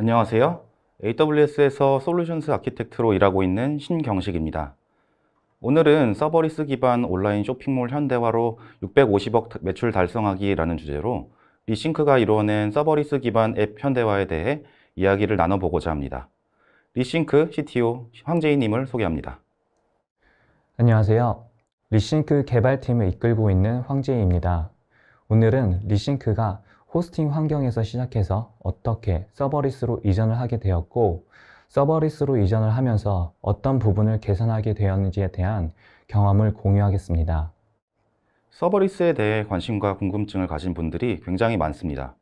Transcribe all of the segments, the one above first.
안녕하세요. AWS에서 솔루션스 아키텍트로 일하고 있는 신경식입니다. 오늘은 서버리스 기반 온라인 쇼핑몰 현대화로 650억 매출 달성하기라는 주제로 리싱크가 이루어낸 서버리스 기반 앱 현대화에 대해 이야기를 나눠보고자 합니다. 리싱크 CTO 황재희님을 소개합니다. 안녕하세요. 리싱크 개발팀을 이끌고 있는 황재희입니다. 오늘은 리싱크가 호스팅 환경에서 시작해서 어떻게 서버리스로 이전을 하게 되었고, 서버리스로 이전을 하면서 어떤 부분을 개선하게 되었는지에 대한 경험을 공유하겠습니다. 서버리스에 대해 관심과 궁금증을 가진 분들이 굉장히 많습니다.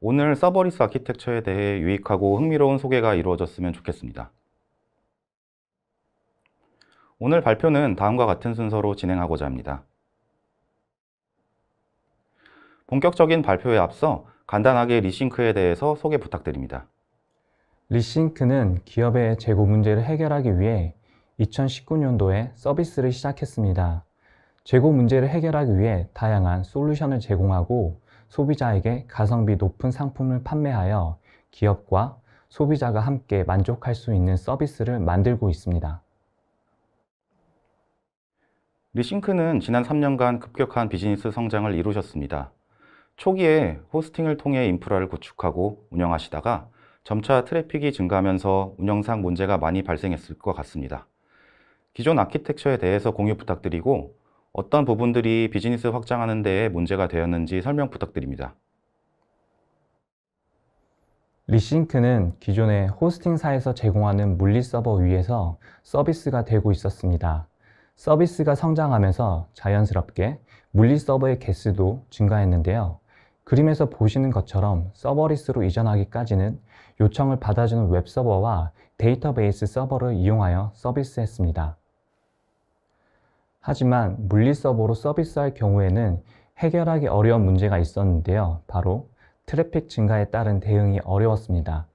오늘 서버리스 아키텍처에 대해 유익하고 흥미로운 소개가 이루어졌으면 좋겠습니다. 오늘 발표는 다음과 같은 순서로 진행하고자 합니다. 본격적인 발표에 앞서 간단하게 리싱크에 대해서 소개 부탁드립니다. 리싱크는 기업의 재고 문제를 해결하기 위해 2019년도에 서비스를 시작했습니다. 재고 문제를 해결하기 위해 다양한 솔루션을 제공하고 소비자에게 가성비 높은 상품을 판매하여 기업과 소비자가 함께 만족할 수 있는 서비스를 만들고 있습니다. 리싱크는 지난 3년간 급격한 비즈니스 성장을 이루셨습니다. 초기에 호스팅을 통해 인프라를 구축하고 운영하시다가 점차 트래픽이 증가하면서 운영상 문제가 많이 발생했을 것 같습니다. 기존 아키텍처에 대해서 공유 부탁드리고 어떤 부분들이 비즈니스 확장하는 데에 문제가 되었는지 설명 부탁드립니다. 리싱크는 기존의 호스팅사에서 제공하는 물리 서버 위에서 서비스가 되고 있었습니다. 서비스가 성장하면서 자연스럽게 물리 서버의 개수도 증가했는데요. 그림에서 보시는 것처럼 서버리스로 이전하기까지는 요청을 받아주는 웹서버와 데이터베이스 서버를 이용하여 서비스했습니다. 하지만 물리 서버로 서비스할 경우에는 해결하기 어려운 문제가 있었는데요. 바로 트래픽 증가에 따른 대응이 어려웠습니다.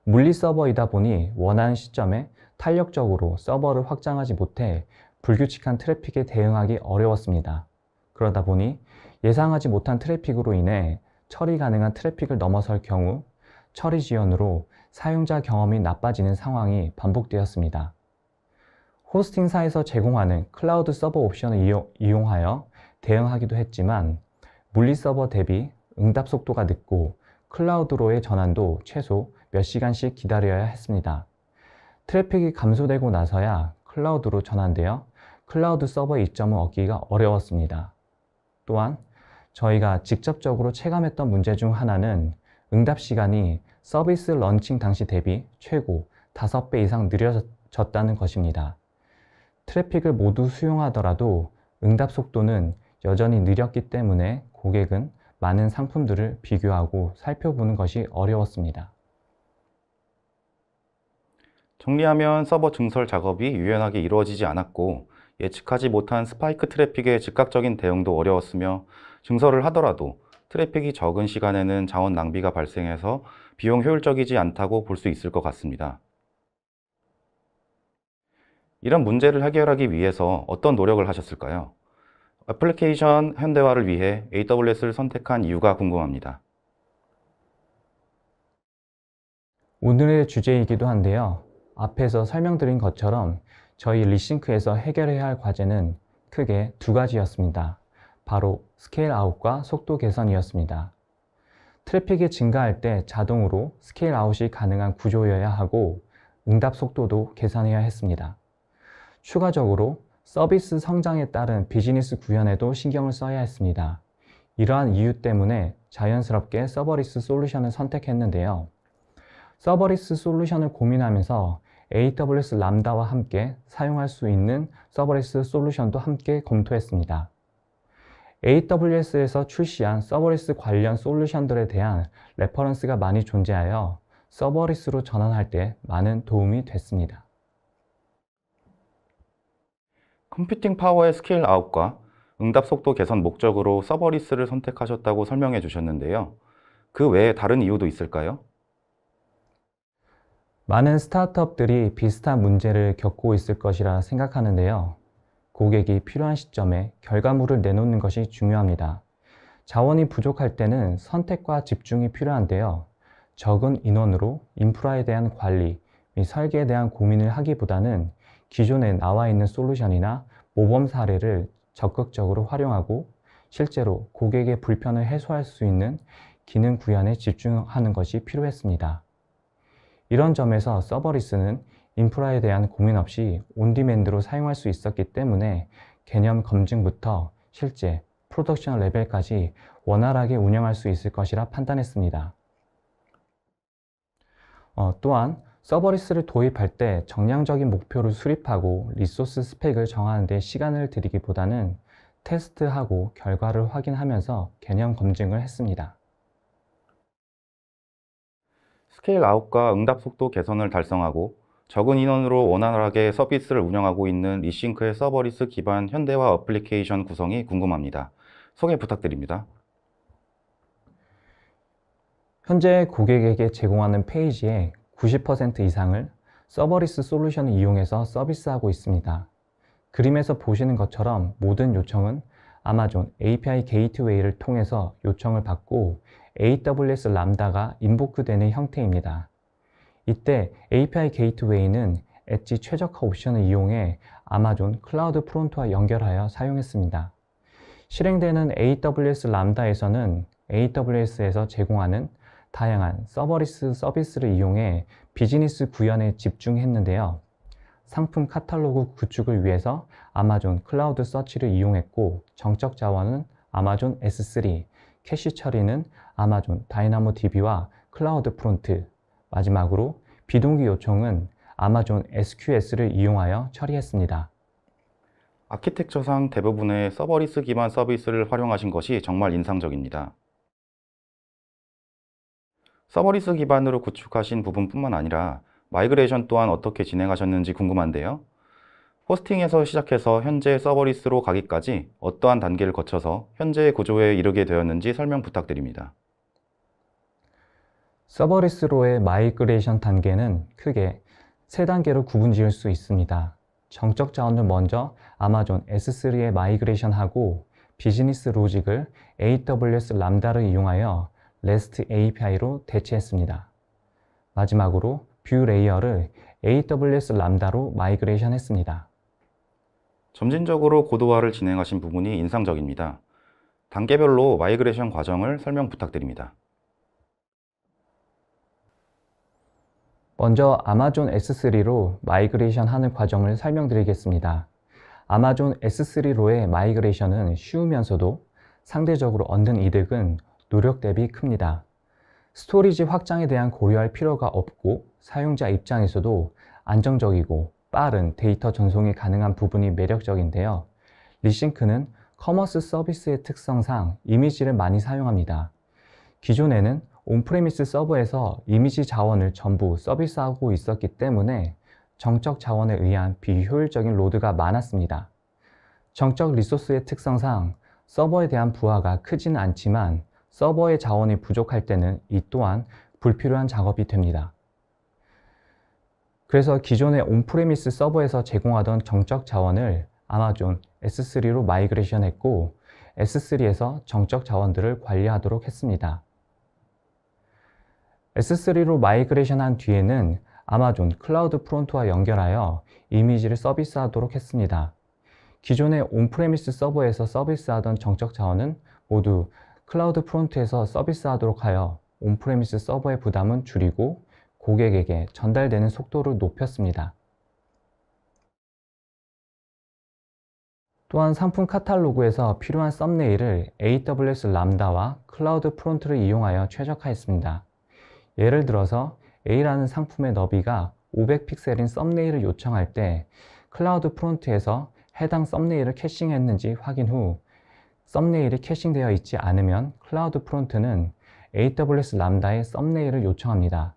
물리 서버이다 보니 원하는 시점에 탄력적으로 서버를 확장하지 못해 불규칙한 트래픽에 대응하기 어려웠습니다. 그러다 보니 예상하지 못한 트래픽으로 인해 처리 가능한 트래픽을 넘어설 경우 처리 지연으로 사용자 경험이 나빠지는 상황이 반복되었습니다. 호스팅사에서 제공하는 클라우드 서버 옵션을 이용하여 대응하기도 했지만 물리 서버 대비 응답 속도가 늦고 클라우드로의 전환도 최소 몇 시간씩 기다려야 했습니다. 트래픽이 감소되고 나서야 클라우드로 전환되어 클라우드 서버 이점을 얻기가 어려웠습니다. 또한 저희가 직접적으로 체감했던 문제 중 하나는 응답 시간이 서비스 런칭 당시 대비 최고 5배 이상 느려졌다는 것입니다. 트래픽을 모두 수용하더라도 응답 속도는 여전히 느렸기 때문에 고객은 많은 상품들을 비교하고 살펴보는 것이 어려웠습니다. 정리하면 서버 증설 작업이 유연하게 이루어지지 않았고 예측하지 못한 스파이크 트래픽의 즉각적인 대응도 어려웠으며 증설을 하더라도 트래픽이 적은 시간에는 자원 낭비가 발생해서 비용 효율적이지 않다고 볼 수 있을 것 같습니다. 이런 문제를 해결하기 위해서 어떤 노력을 하셨을까요? 애플리케이션 현대화를 위해 AWS를 선택한 이유가 궁금합니다. 오늘의 주제이기도 한데요. 앞에서 설명드린 것처럼 저희 리싱크에서 해결해야 할 과제는 크게 두 가지였습니다. 바로 스케일 아웃과 속도 개선이었습니다. 트래픽이 증가할 때 자동으로 스케일 아웃이 가능한 구조여야 하고 응답 속도도 개선해야 했습니다. 추가적으로 서비스 성장에 따른 비즈니스 구현에도 신경을 써야 했습니다. 이러한 이유 때문에 자연스럽게 서버리스 솔루션을 선택했는데요. 서버리스 솔루션을 고민하면서 AWS 람다와 함께 사용할 수 있는 서버리스 솔루션도 함께 검토했습니다. AWS에서 출시한 서버리스 관련 솔루션들에 대한 레퍼런스가 많이 존재하여 서버리스로 전환할 때 많은 도움이 됐습니다. 컴퓨팅 파워의 스케일 아웃과 응답 속도 개선 목적으로 서버리스를 선택하셨다고 설명해 주셨는데요. 그 외에 다른 이유도 있을까요? 많은 스타트업들이 비슷한 문제를 겪고 있을 것이라 생각하는데요. 고객이 필요한 시점에 결과물을 내놓는 것이 중요합니다. 자원이 부족할 때는 선택과 집중이 필요한데요. 적은 인원으로 인프라에 대한 관리 및 설계에 대한 고민을 하기보다는 기존에 나와 있는 솔루션이나 모범 사례를 적극적으로 활용하고 실제로 고객의 불편을 해소할 수 있는 기능 구현에 집중하는 것이 필요했습니다. 이런 점에서 서버리스는 인프라에 대한 고민 없이 온디맨드로 사용할 수 있었기 때문에 개념 검증부터 실제 프로덕션 레벨까지 원활하게 운영할 수 있을 것이라 판단했습니다. 또한 서버리스를 도입할 때 정량적인 목표를 수립하고 리소스 스펙을 정하는 데 시간을 들이기보다는 테스트하고 결과를 확인하면서 개념 검증을 했습니다. 스케일 아웃과 응답 속도 개선을 달성하고 적은 인원으로 원활하게 서비스를 운영하고 있는 리싱크의 서버리스 기반 현대화 어플리케이션 구성이 궁금합니다. 소개 부탁드립니다. 현재 고객에게 제공하는 페이지의 90% 이상을 서버리스 솔루션을 이용해서 서비스하고 있습니다. 그림에서 보시는 것처럼 모든 요청은 아마존 API 게이트웨이를 통해서 요청을 받고 AWS 람다가 인보크되는 형태입니다. 이때 API 게이트웨이는 엣지 최적화 옵션을 이용해 아마존 클라우드 프론트와 연결하여 사용했습니다. 실행되는 AWS 람다에서는 AWS에서 제공하는 다양한 서버리스 서비스를 이용해 비즈니스 구현에 집중했는데요. 상품 카탈로그 구축을 위해서 아마존 클라우드 서치를 이용했고 정적 자원은 아마존 S3, 캐시 처리는 아마존 다이나모 DB와 클라우드 프론트, 마지막으로 비동기 요청은 아마존 SQS를 이용하여 처리했습니다. 아키텍처상 대부분의 서버리스 기반 서비스를 활용하신 것이 정말 인상적입니다. 서버리스 기반으로 구축하신 부분뿐만 아니라 마이그레이션 또한 어떻게 진행하셨는지 궁금한데요. 호스팅에서 시작해서 현재 서버리스로 가기까지 어떠한 단계를 거쳐서 현재의 구조에 이르게 되었는지 설명 부탁드립니다. 서버리스로의 마이그레이션 단계는 크게 세 단계로 구분 지을 수 있습니다. 정적 자원을 먼저 아마존 S3에 마이그레이션하고 비즈니스 로직을 AWS 람다를 이용하여 REST API로 대체했습니다. 마지막으로 뷰 레이어를 AWS 람다로 마이그레이션 했습니다. 점진적으로 고도화를 진행하신 부분이 인상적입니다. 단계별로 마이그레이션 과정을 설명 부탁드립니다. 먼저 아마존 S3로 마이그레이션 하는 과정을 설명드리겠습니다. 아마존 S3로의 마이그레이션은 쉬우면서도 상대적으로 얻는 이득은 노력 대비 큽니다. 스토리지 확장에 대한 고려할 필요가 없고 사용자 입장에서도 안정적이고 빠른 데이터 전송이 가능한 부분이 매력적인데요. 리싱크는 커머스 서비스의 특성상 이미지를 많이 사용합니다. 기존에는 온프레미스 서버에서 이미지 자원을 전부 서비스하고 있었기 때문에 정적 자원에 의한 비효율적인 로드가 많았습니다. 정적 리소스의 특성상 서버에 대한 부하가 크지는 않지만 서버의 자원이 부족할 때는 이 또한 불필요한 작업이 됩니다. 그래서 기존의 온프레미스 서버에서 제공하던 정적 자원을 아마존 S3로 마이그레이션 했고 S3에서 정적 자원들을 관리하도록 했습니다. S3로 마이그레이션 한 뒤에는 아마존 클라우드 프론트와 연결하여 이미지를 서비스하도록 했습니다. 기존의 온프레미스 서버에서 서비스하던 정적 자원은 모두 클라우드 프론트에서 서비스하도록 하여 온프레미스 서버의 부담은 줄이고 고객에게 전달되는 속도를 높였습니다. 또한 상품 카탈로그에서 필요한 썸네일을 AWS 람다와 클라우드 프론트를 이용하여 최적화했습니다. 예를 들어서 A라는 상품의 너비가 500픽셀인 썸네일을 요청할 때 클라우드 프론트에서 해당 썸네일을 캐싱했는지 확인 후 썸네일이 캐싱되어 있지 않으면 클라우드 프론트는 AWS 람다에 썸네일을 요청합니다.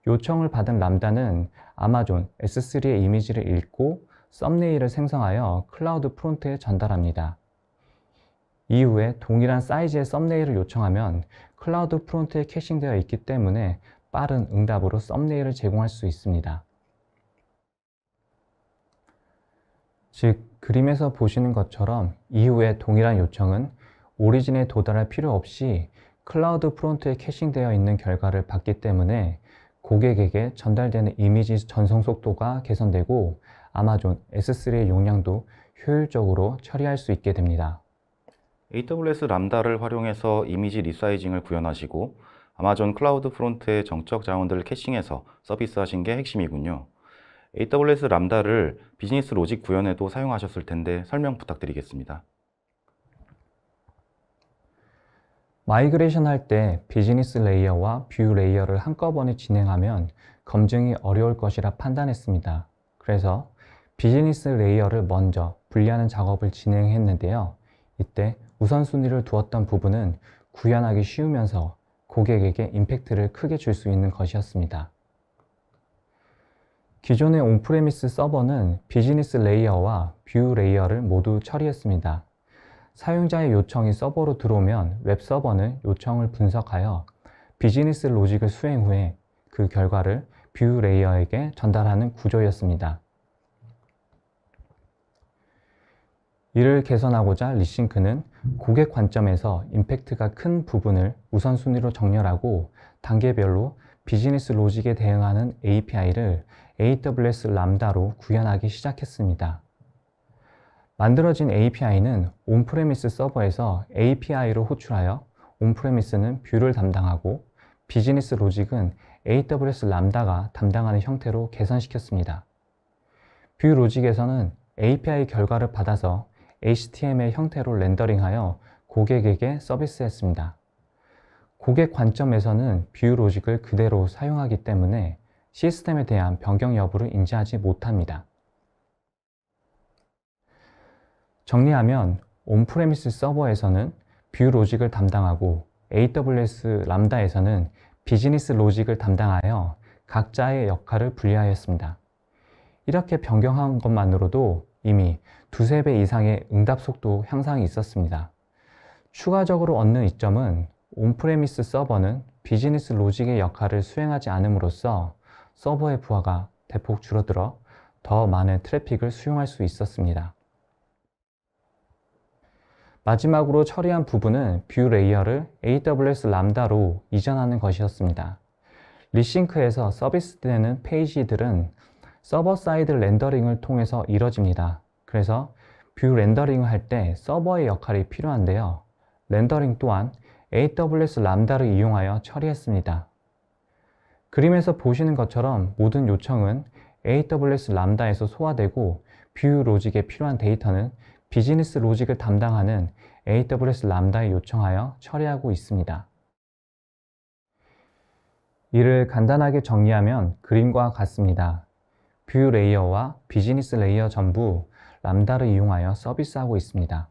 요청을 받은 람다는 아마존 S3의 이미지를 읽고 썸네일을 생성하여 클라우드 프론트에 전달합니다. 이후에 동일한 사이즈의 썸네일을 요청하면 클라우드 프론트에 캐싱되어 있기 때문에 빠른 응답으로 썸네일을 제공할 수 있습니다. 즉, 그림에서 보시는 것처럼 이후에 동일한 요청은 오리진에 도달할 필요 없이 클라우드 프론트에 캐싱되어 있는 결과를 받기 때문에 고객에게 전달되는 이미지 전송 속도가 개선되고 아마존 S3의 용량도 효율적으로 처리할 수 있게 됩니다. AWS 람다를 활용해서 이미지 리사이징을 구현하시고 아마존 클라우드 프론트의 정적 자원들을 캐싱해서 서비스하신 게 핵심이군요. AWS 람다를 비즈니스 로직 구현에도 사용하셨을 텐데 설명 부탁드리겠습니다. 마이그레이션 할 때 비즈니스 레이어와 뷰 레이어를 한꺼번에 진행하면 검증이 어려울 것이라 판단했습니다. 그래서 비즈니스 레이어를 먼저 분리하는 작업을 진행했는데요. 이때 우선순위를 두었던 부분은 구현하기 쉬우면서 고객에게 임팩트를 크게 줄 수 있는 것이었습니다. 기존의 온프레미스 서버는 비즈니스 레이어와 뷰 레이어를 모두 처리했습니다. 사용자의 요청이 서버로 들어오면 웹서버는 요청을 분석하여 비즈니스 로직을 수행 후에 그 결과를 뷰 레이어에게 전달하는 구조였습니다. 이를 개선하고자 리싱크는 고객 관점에서 임팩트가 큰 부분을 우선순위로 정렬하고 단계별로 비즈니스 로직에 대응하는 API를 AWS 람다로 구현하기 시작했습니다. 만들어진 API는 온프레미스 서버에서 API로 호출하여 온프레미스는 뷰를 담당하고 비즈니스 로직은 AWS 람다가 담당하는 형태로 개선시켰습니다. 뷰 로직에서는 API 결과를 받아서 HTML 형태로 렌더링하여 고객에게 서비스했습니다. 고객 관점에서는 뷰 로직을 그대로 사용하기 때문에 시스템에 대한 변경 여부를 인지하지 못합니다. 정리하면 온프레미스 서버에서는 뷰 로직을 담당하고 AWS 람다에서는 비즈니스 로직을 담당하여 각자의 역할을 분리하였습니다. 이렇게 변경한 것만으로도 이미 두세 배 이상의 응답 속도 향상이 있었습니다. 추가적으로 얻는 이점은 온프레미스 서버는 비즈니스 로직의 역할을 수행하지 않음으로써 서버의 부하가 대폭 줄어들어 더 많은 트래픽을 수용할 수 있었습니다. 마지막으로 처리한 부분은 뷰 레이어를 AWS 람다로 이전하는 것이었습니다. 리싱크에서 서비스되는 페이지들은 서버 사이드 렌더링을 통해서 이뤄집니다. 그래서 뷰 렌더링을 할 때 서버의 역할이 필요한데요. 렌더링 또한 AWS 람다를 이용하여 처리했습니다. 그림에서 보시는 것처럼 모든 요청은 AWS 람다에서 소화되고 뷰 로직에 필요한 데이터는 비즈니스 로직을 담당하는 AWS 람다에 요청하여 처리하고 있습니다. 이를 간단하게 정리하면 그림과 같습니다. 뷰 레이어와 비즈니스 레이어 전부 람다를 이용하여 서비스하고 있습니다.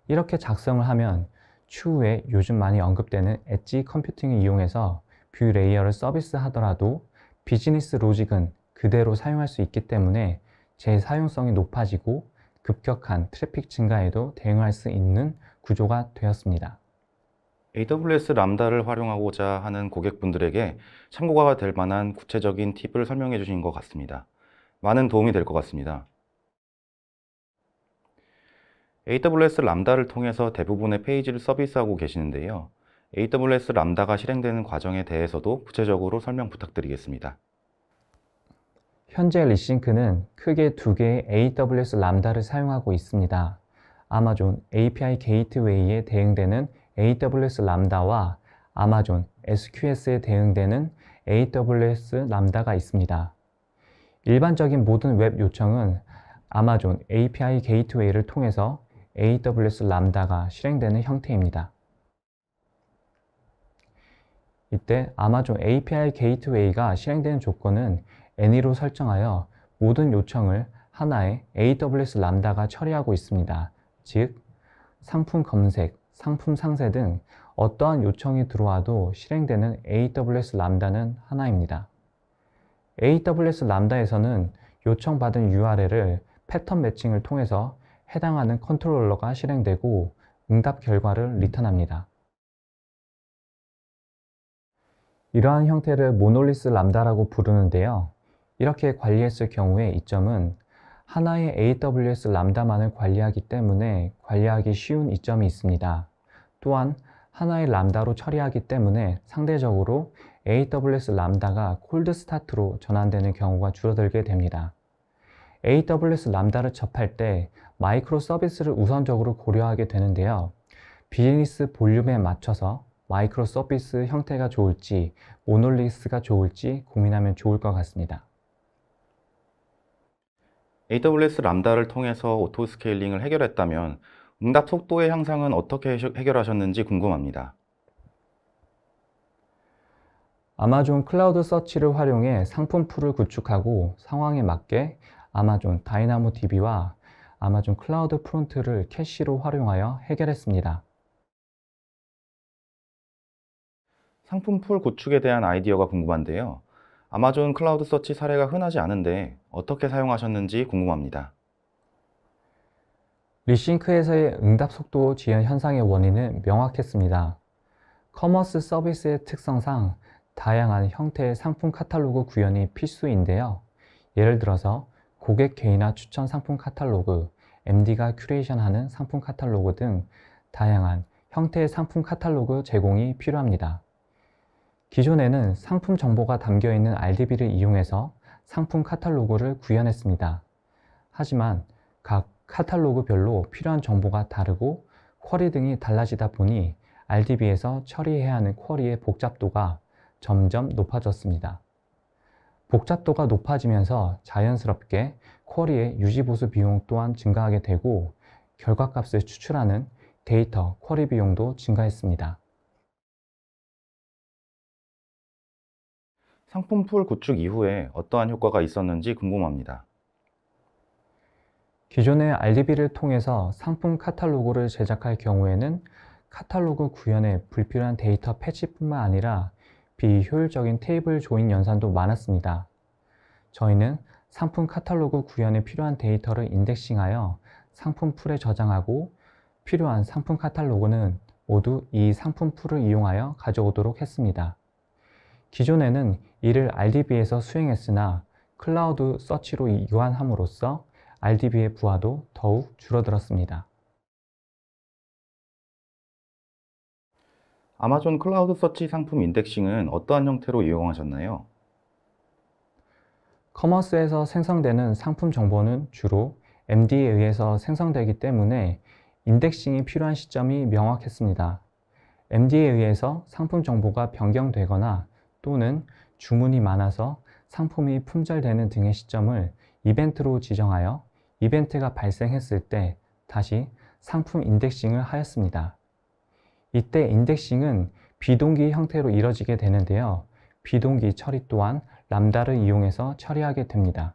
이렇게 작성을 하면 추후에 요즘 많이 언급되는 엣지 컴퓨팅을 이용해서 뷰 레이어를 서비스하더라도 비즈니스 로직은 그대로 사용할 수 있기 때문에 재사용성이 높아지고 급격한 트래픽 증가에도 대응할 수 있는 구조가 되었습니다. AWS 람다를 활용하고자 하는 고객분들에게 참고가 될 만한 구체적인 팁을 설명해 주신 것 같습니다. 많은 도움이 될 것 같습니다. AWS 람다를 통해서 대부분의 페이지를 서비스하고 계시는데요. AWS 람다가 실행되는 과정에 대해서도 구체적으로 설명 부탁드리겠습니다. 현재 리싱크는 크게 두 개의 AWS 람다를 사용하고 있습니다. 아마존 API 게이트웨이에 대응되는 AWS 람다와 아마존 SQS에 대응되는 AWS 람다가 있습니다. 일반적인 모든 웹 요청은 아마존 API 게이트웨이를 통해서 AWS 람다가 실행되는 형태입니다. 이때 아마존 API 게이트웨이가 실행되는 조건은 any로 설정하여 모든 요청을 하나의 AWS 람다가 처리하고 있습니다. 즉, 상품 검색, 상품 상세 등 어떠한 요청이 들어와도 실행되는 AWS 람다는 하나입니다. AWS 람다에서는 요청받은 URL을 패턴 매칭을 통해서 해당하는 컨트롤러가 실행되고 응답 결과를 리턴합니다. 이러한 형태를 모놀리스 람다라고 부르는데요. 이렇게 관리했을 경우에 이점은 하나의 AWS 람다만을 관리하기 때문에 관리하기 쉬운 이점이 있습니다. 또한 하나의 람다로 처리하기 때문에 상대적으로 AWS 람다가 콜드 스타트로 전환되는 경우가 줄어들게 됩니다. AWS 람다를 접할 때 마이크로 서비스를 우선적으로 고려하게 되는데요. 비즈니스 볼륨에 맞춰서 마이크로 서비스 형태가 좋을지 모놀리스가 좋을지 고민하면 좋을 것 같습니다. AWS 람다를 통해서 오토 스케일링을 해결했다면 응답 속도의 향상은 어떻게 해결하셨는지 궁금합니다. 아마존 클라우드 서치를 활용해 상품 풀을 구축하고 상황에 맞게 아마존 다이나모 DB와 아마존 클라우드 프론트를 캐시로 활용하여 해결했습니다. 상품 풀 구축에 대한 아이디어가 궁금한데요. 아마존 클라우드 서치 사례가 흔하지 않은데 어떻게 사용하셨는지 궁금합니다. 리싱크에서의 응답 속도 지연 현상의 원인은 명확했습니다. 커머스 서비스의 특성상 다양한 형태의 상품 카탈로그 구현이 필수인데요. 예를 들어서 고객 개인화 추천 상품 카탈로그, MD가 큐레이션하는 상품 카탈로그 등 다양한 형태의 상품 카탈로그 제공이 필요합니다. 기존에는 상품 정보가 담겨있는 RDB를 이용해서 상품 카탈로그를 구현했습니다. 하지만 각 카탈로그별로 필요한 정보가 다르고 쿼리 등이 달라지다 보니 RDB에서 처리해야 하는 쿼리의 복잡도가 점점 높아졌습니다. 복잡도가 높아지면서 자연스럽게 쿼리의 유지보수 비용 또한 증가하게 되고 결과값을 추출하는 데이터 쿼리 비용도 증가했습니다. 상품 풀 구축 이후에 어떠한 효과가 있었는지 궁금합니다. 기존의 RDB를 통해서 상품 카탈로그를 제작할 경우에는 카탈로그 구현에 불필요한 데이터 패치뿐만 아니라 비효율적인 테이블 조인 연산도 많았습니다. 저희는 상품 카탈로그 구현에 필요한 데이터를 인덱싱하여 상품 풀에 저장하고 필요한 상품 카탈로그는 모두 이 상품 풀을 이용하여 가져오도록 했습니다. 기존에는 이를 RDB에서 수행했으나 클라우드 서치로 이관함으로써 RDB의 부하도 더욱 줄어들었습니다. 아마존 클라우드 서치 상품 인덱싱은 어떠한 형태로 이용하셨나요? 커머스에서 생성되는 상품 정보는 주로 MD에 의해서 생성되기 때문에 인덱싱이 필요한 시점이 명확했습니다. MD에 의해서 상품 정보가 변경되거나 또는 주문이 많아서 상품이 품절되는 등의 시점을 이벤트로 지정하여 이벤트가 발생했을 때 다시 상품 인덱싱을 하였습니다. 이때 인덱싱은 비동기 형태로 이뤄지게 되는데요. 비동기 처리 또한 람다를 이용해서 처리하게 됩니다.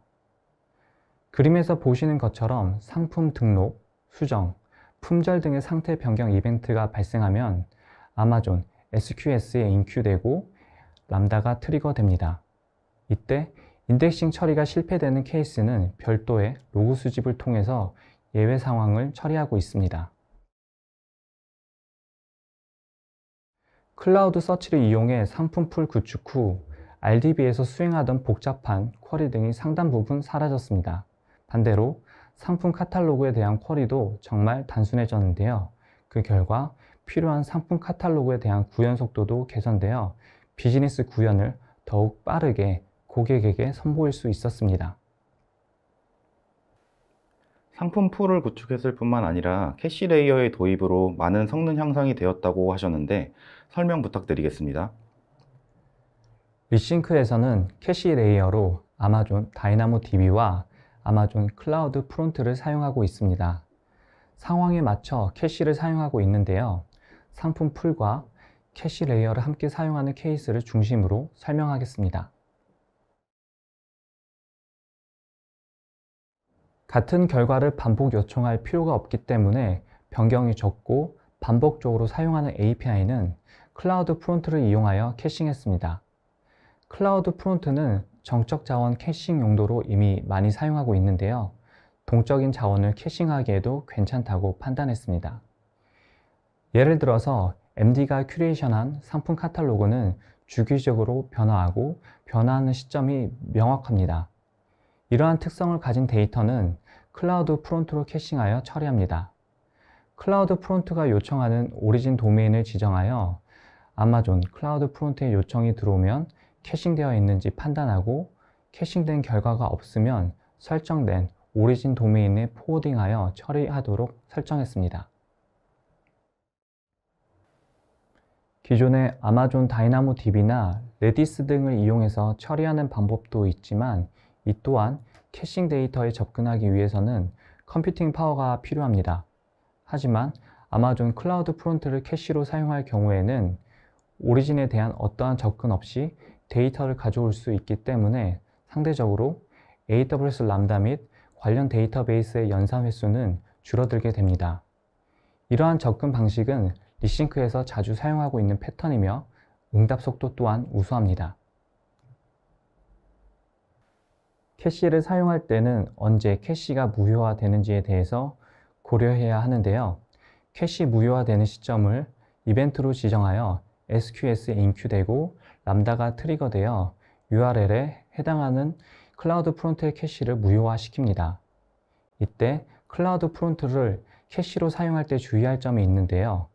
그림에서 보시는 것처럼 상품 등록, 수정, 품절 등의 상태 변경 이벤트가 발생하면 아마존 SQS에 인큐되고 람다가 트리거됩니다. 이때 인덱싱 처리가 실패되는 케이스는 별도의 로그 수집을 통해서 예외 상황을 처리하고 있습니다. 클라우드 서치를 이용해 상품 풀 구축 후 RDB에서 수행하던 복잡한 쿼리 등이 상당 부분 사라졌습니다. 반대로 상품 카탈로그에 대한 쿼리도 정말 단순해졌는데요. 그 결과 필요한 상품 카탈로그에 대한 구현 속도도 개선되어 비즈니스 구현을 더욱 빠르게 고객에게 선보일 수 있었습니다. 상품 풀을 구축했을 뿐만 아니라 캐시 레이어의 도입으로 많은 성능 향상이 되었다고 하셨는데 설명 부탁드리겠습니다. 리싱크에서는 캐시 레이어로 아마존 다이나모 DB와 아마존 클라우드 프론트를 사용하고 있습니다. 상황에 맞춰 캐시를 사용하고 있는데요. 상품 풀과 캐시 레이어를 함께 사용하는 케이스를 중심으로 설명하겠습니다. 같은 결과를 반복 요청할 필요가 없기 때문에 변경이 적고 반복적으로 사용하는 API는 클라우드 프론트를 이용하여 캐싱했습니다. 클라우드 프론트는 정적 자원 캐싱 용도로 이미 많이 사용하고 있는데요. 동적인 자원을 캐싱하기에도 괜찮다고 판단했습니다. 예를 들어서 MD가 큐레이션한 상품 카탈로그는 주기적으로 변화하고 변화하는 시점이 명확합니다. 이러한 특성을 가진 데이터는 클라우드 프론트로 캐싱하여 처리합니다. 클라우드 프론트가 요청하는 오리진 도메인을 지정하여 아마존 클라우드 프론트에 요청이 들어오면 캐싱되어 있는지 판단하고 캐싱된 결과가 없으면 설정된 오리진 도메인에 포워딩하여 처리하도록 설정했습니다. 기존의 아마존 다이나모 DB나 레디스 등을 이용해서 처리하는 방법도 있지만 이 또한 캐싱 데이터에 접근하기 위해서는 컴퓨팅 파워가 필요합니다. 하지만 아마존 클라우드 프론트를 캐시로 사용할 경우에는 오리진에 대한 어떠한 접근 없이 데이터를 가져올 수 있기 때문에 상대적으로 AWS 람다 및 관련 데이터베이스의 연산 횟수는 줄어들게 됩니다. 이러한 접근 방식은 리싱크에서 자주 사용하고 있는 패턴이며 응답 속도 또한 우수합니다. 캐시를 사용할 때는 언제 캐시가 무효화되는지에 대해서 고려해야 하는데요. 캐시 무효화되는 시점을 이벤트로 지정하여 SQS에 인큐되고 람다가 트리거되어 URL에 해당하는 클라우드 프론트의 캐시를 무효화시킵니다. 이때 클라우드 프론트를 캐시로 사용할 때 주의할 점이 있는데요.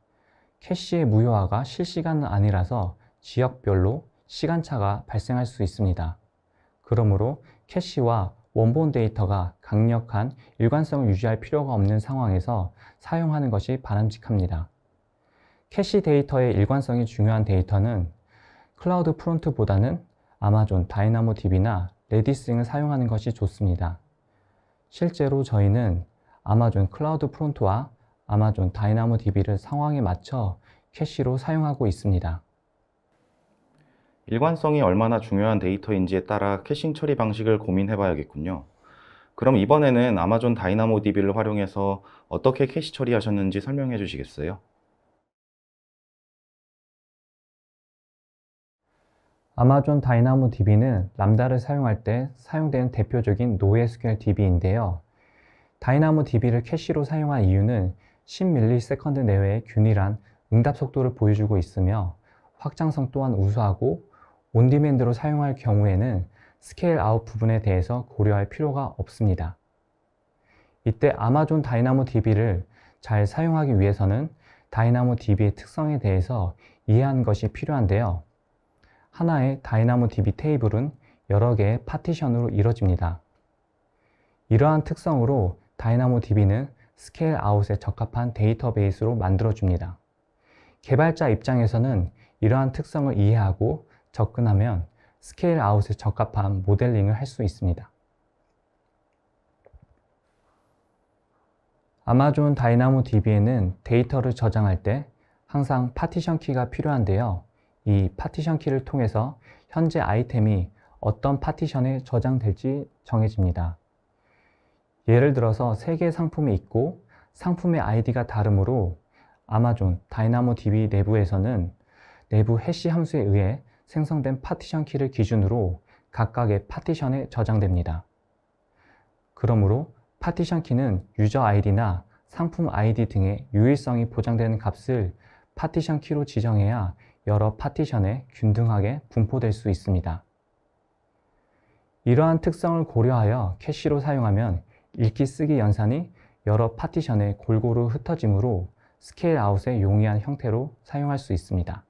캐시의 무효화가 실시간은 아니라서 지역별로 시간차가 발생할 수 있습니다. 그러므로 캐시와 원본 데이터가 강력한 일관성을 유지할 필요가 없는 상황에서 사용하는 것이 바람직합니다. 캐시 데이터의 일관성이 중요한 데이터는 클라우드 프론트보다는 아마존 다이나모 DB나 레디스 등을 사용하는 것이 좋습니다. 실제로 저희는 아마존 클라우드 프론트와 아마존 다이나모 DB를 상황에 맞춰 캐시로 사용하고 있습니다. 일관성이 얼마나 중요한 데이터인지에 따라 캐싱 처리 방식을 고민해 봐야겠군요. 그럼 이번에는 아마존 다이나모 DB를 활용해서 어떻게 캐시 처리하셨는지 설명해 주시겠어요? 아마존 다이나모 DB는 람다를 사용할 때 사용되는 대표적인 NoSQL DB인데요. 다이나모 DB를 캐시로 사용한 이유는 10ms 내외의 균일한 응답 속도를 보여주고 있으며 확장성 또한 우수하고 온디맨드로 사용할 경우에는 스케일 아웃 부분에 대해서 고려할 필요가 없습니다. 이때 아마존 다이나모 DB를 잘 사용하기 위해서는 다이나모 DB의 특성에 대해서 이해하는 것이 필요한데요. 하나의 다이나모 DB 테이블은 여러 개의 파티션으로 이루어집니다. 이러한 특성으로 다이나모 DB는 스케일 아웃에 적합한 데이터베이스로 만들어줍니다. 개발자 입장에서는 이러한 특성을 이해하고 접근하면 스케일 아웃에 적합한 모델링을 할 수 있습니다. 아마존 다이나모 DB에는 데이터를 저장할 때 항상 파티션 키가 필요한데요. 이 파티션 키를 통해서 현재 아이템이 어떤 파티션에 저장될지 정해집니다. 예를 들어서 3개의 상품이 있고 상품의 아이디가 다르므로 아마존 다이나모 DB 내부에서는 내부 해시 함수에 의해 생성된 파티션 키를 기준으로 각각의 파티션에 저장됩니다. 그러므로 파티션 키는 유저 아이디나 상품 아이디 등의 유일성이 보장되는 값을 파티션 키로 지정해야 여러 파티션에 균등하게 분포될 수 있습니다. 이러한 특성을 고려하여 캐시로 사용하면 읽기 쓰기 연산이 여러 파티션에 골고루 흩어지므로 스케일 아웃에 용이한 형태로 사용할 수 있습니다.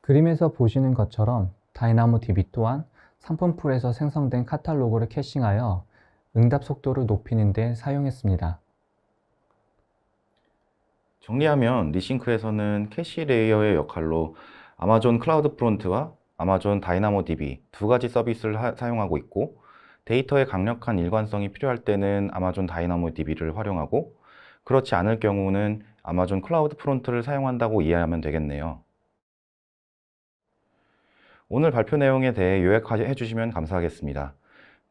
그림에서 보시는 것처럼 다이나모 DB 또한 상품풀에서 생성된 카탈로그를 캐싱하여 응답 속도를 높이는 데 사용했습니다. 정리하면 리싱크에서는 캐시 레이어의 역할로 아마존 클라우드 프론트와 아마존 다이나모 DB 두 가지 서비스를 사용하고 있고, 데이터의 강력한 일관성이 필요할 때는 아마존 다이나모 DB를 활용하고, 그렇지 않을 경우는 아마존 클라우드 프론트를 사용한다고 이해하면 되겠네요. 오늘 발표 내용에 대해 요약해 주시면 감사하겠습니다.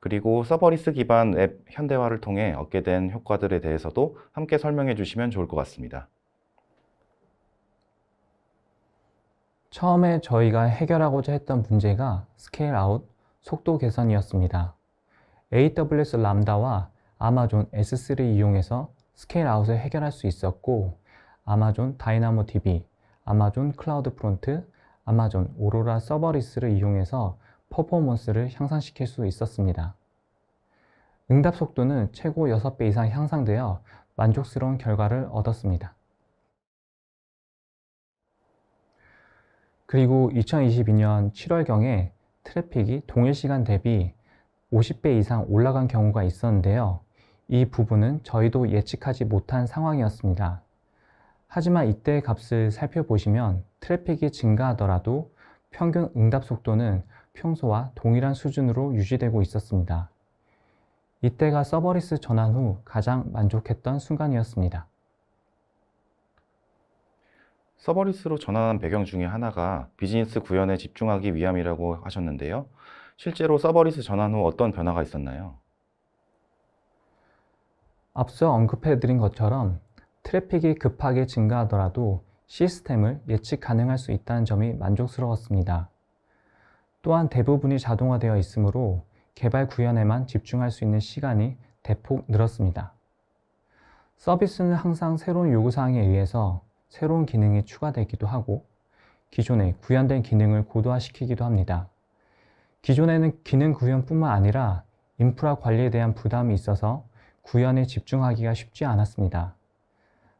그리고 서버리스 기반 앱 현대화를 통해 얻게 된 효과들에 대해서도 함께 설명해 주시면 좋을 것 같습니다. 처음에 저희가 해결하고자 했던 문제가 스케일 아웃, 속도 개선이었습니다. AWS 람다와 아마존 S3 이용해서 스케일 아웃을 해결할 수 있었고, 아마존 다이나모 DB, 아마존 클라우드 프론트, 아마존 오로라 서버리스를 이용해서 퍼포먼스를 향상시킬 수 있었습니다. 응답 속도는 최고 6배 이상 향상되어 만족스러운 결과를 얻었습니다. 그리고 2022년 7월경에 트래픽이 동일 시간 대비 50배 이상 올라간 경우가 있었는데요. 이 부분은 저희도 예측하지 못한 상황이었습니다. 하지만 이때의 값을 살펴보시면 트래픽이 증가하더라도 평균 응답 속도는 평소와 동일한 수준으로 유지되고 있었습니다. 이때가 서버리스 전환 후 가장 만족했던 순간이었습니다. 서버리스로 전환한 배경 중에 하나가 비즈니스 구현에 집중하기 위함이라고 하셨는데요. 실제로 서버리스 전환 후 어떤 변화가 있었나요? 앞서 언급해드린 것처럼 트래픽이 급하게 증가하더라도 시스템을 예측 가능할 수 있다는 점이 만족스러웠습니다. 또한 대부분이 자동화되어 있으므로 개발 구현에만 집중할 수 있는 시간이 대폭 늘었습니다. 서비스는 항상 새로운 요구사항에 의해서 새로운 기능이 추가되기도 하고 기존에 구현된 기능을 고도화시키기도 합니다. 기존에는 기능 구현뿐만 아니라 인프라 관리에 대한 부담이 있어서 구현에 집중하기가 쉽지 않았습니다.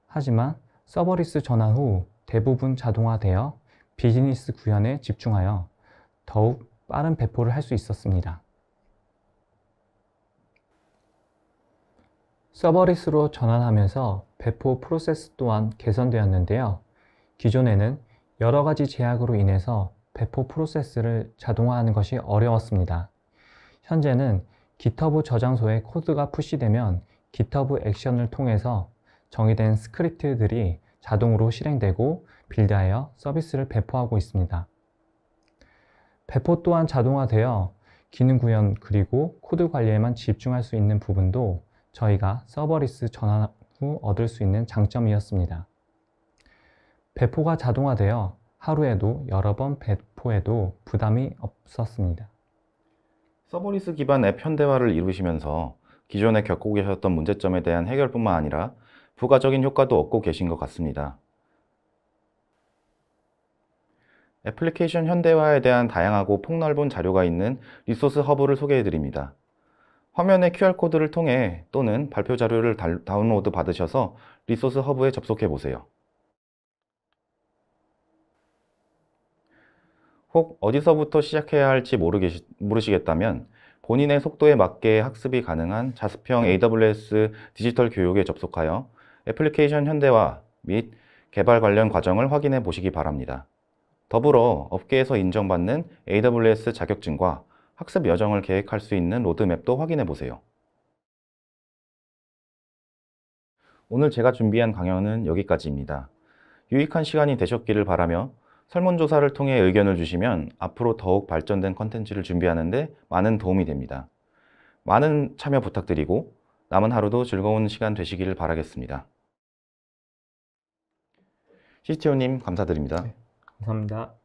하지만 서버리스 전환 후 대부분 자동화되어 비즈니스 구현에 집중하여 더욱 빠른 배포를 할 수 있었습니다. 서버리스로 전환하면서 배포 프로세스 또한 개선되었는데요. 기존에는 여러 가지 제약으로 인해서 배포 프로세스를 자동화하는 것이 어려웠습니다. 현재는 GitHub 저장소에 코드가 푸시되면 GitHub 액션을 통해서 정의된 스크립트들이 자동으로 실행되고 빌드하여 서비스를 배포하고 있습니다. 배포 또한 자동화되어 기능 구현 그리고 코드 관리에만 집중할 수 있는 부분도 저희가 서버리스 전환 후 얻을 수 있는 장점이었습니다. 배포가 자동화되어 하루에도 여러 번 배포해도 부담이 없었습니다. 서버리스 기반 앱 현대화를 이루시면서 기존에 겪고 계셨던 문제점에 대한 해결뿐만 아니라 부가적인 효과도 얻고 계신 것 같습니다. 애플리케이션 현대화에 대한 다양하고 폭넓은 자료가 있는 리소스 허브를 소개해 드립니다. 화면의 QR코드를 통해 또는 발표 자료를 다운로드 받으셔서 리소스 허브에 접속해 보세요. 혹 어디서부터 시작해야 할지 모르시겠다면 본인의 속도에 맞게 학습이 가능한 자습형 AWS 디지털 교육에 접속하여 애플리케이션 현대화 및 개발 관련 과정을 확인해 보시기 바랍니다. 더불어 업계에서 인정받는 AWS 자격증과 학습 여정을 계획할 수 있는 로드맵도 확인해 보세요. 오늘 제가 준비한 강연은 여기까지입니다. 유익한 시간이 되셨기를 바라며 설문조사를 통해 의견을 주시면 앞으로 더욱 발전된 컨텐츠를 준비하는 데 많은 도움이 됩니다. 많은 참여 부탁드리고 남은 하루도 즐거운 시간 되시기를 바라겠습니다. CTO님 감사드립니다. 감사합니다.